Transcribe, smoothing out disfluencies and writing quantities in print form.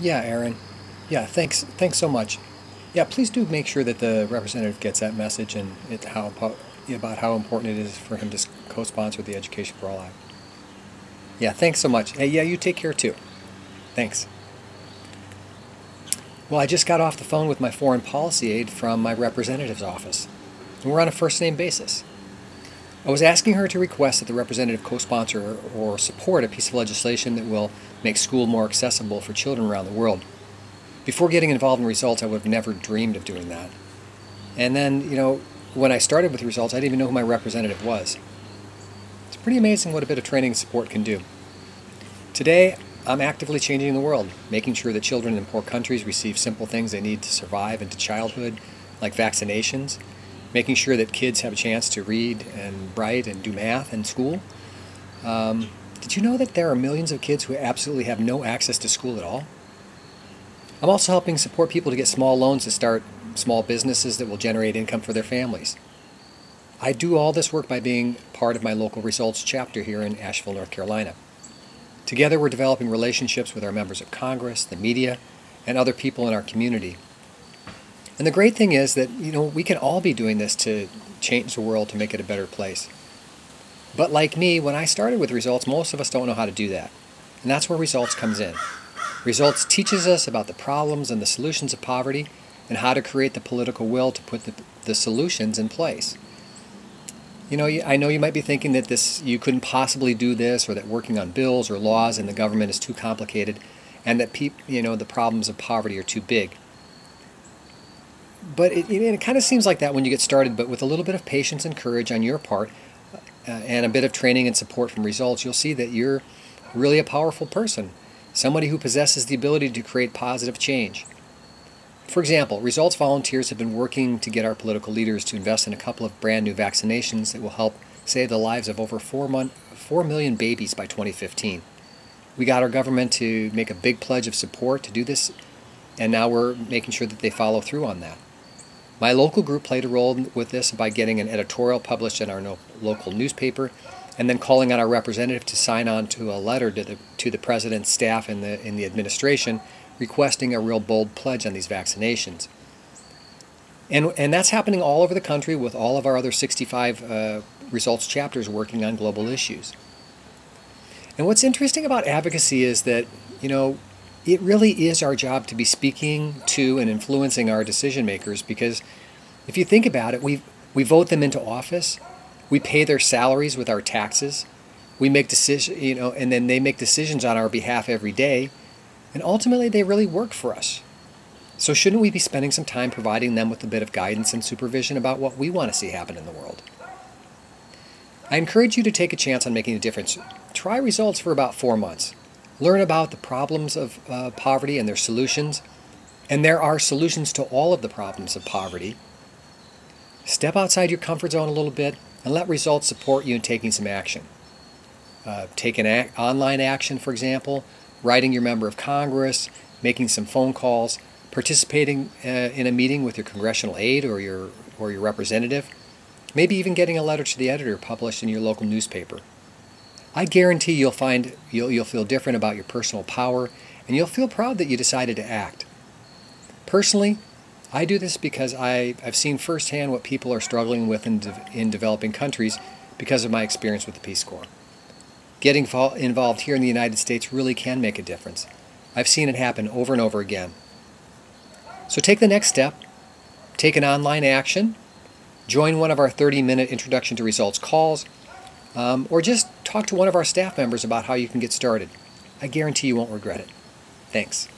Yeah, Aaron. Yeah, thanks so much. Yeah, please do make sure that the representative gets that message and about how important it is for him to co-sponsor the Education for All Act. Yeah, thanks so much. Hey, yeah, you take care too. Thanks. Well, I just got off the phone with my foreign policy aide from my representative's office, and we're on a first name basis. I was asking her to request that the representative co-sponsor or support a piece of legislation that will make school more accessible for children around the world. Before getting involved in results, I would have never dreamed of doing that. And then, when I started with results, I didn't even know who my representative was. It's pretty amazing what a bit of training and support can do. Today, I'm actively changing the world, making sure that children in poor countries receive simple things they need to survive into childhood, like vaccinations, making sure that kids have a chance to read and write and do math in school. Did you know that there are millions of kids who absolutely have no access to school at all? I'm also helping support people to get small loans to start small businesses that will generate income for their families. I do all this work by being part of my local results chapter here in Asheville, North Carolina. Together we're developing relationships with our members of Congress, the media, and other people in our community. And the great thing is that, we can all be doing this to change the world, to make it a better place. But like me, when I started with results, most of us don't know how to do that. And that's where results comes in. Results teaches us about the problems and the solutions of poverty and how to create the political will to put the solutions in place. I know you might be thinking that you couldn't possibly do this, or that working on bills or laws in the government is too complicated, and that the problems of poverty are too big. But it kind of seems like that when you get started, but with a little bit of patience and courage on your part, and a bit of training and support from results, you'll see that you're really a powerful person. Somebody who possesses the ability to create positive change. For example, Results volunteers have been working to get our political leaders to invest in a couple of brand new vaccinations that will help save the lives of over 4 million babies by 2015. We got our government to make a big pledge of support to do this, and now we're making sure that they follow through on that. My local group played a role with this by getting an editorial published in our local newspaper, and then calling on our representative to sign on to a letter to the president's staff in the administration requesting a real bold pledge on these vaccinations. And that's happening all over the country with all of our other 65 results chapters working on global issues. And what's interesting about advocacy is that, it really is our job to be speaking to and influencing our decision makers, because if you think about it, we vote them into office. We pay their salaries with our taxes. We make decisions, and then they make decisions on our behalf every day. And ultimately, they really work for us. So shouldn't we be spending some time providing them with a bit of guidance and supervision about what we want to see happen in the world? I encourage you to take a chance on making a difference. Try results for about 4 months. Learn about the problems of poverty and their solutions. And there are solutions to all of the problems of poverty. Step outside your comfort zone a little bit and let results support you in taking some action. Take an online action, for example, writing your member of Congress, making some phone calls, participating in a meeting with your congressional aide or your representative, maybe even getting a letter to the editor published in your local newspaper. I guarantee you'll feel different about your personal power, and you'll feel proud that you decided to act. Personally, I do this because I've seen firsthand what people are struggling with in developing countries because of my experience with the Peace Corps. Getting involved here in the United States really can make a difference. I've seen it happen over and over again. So take the next step, take an online action, join one of our 30-minute Introduction to Results calls, or just talk to one of our staff members about how you can get started. I guarantee you won't regret it. Thanks.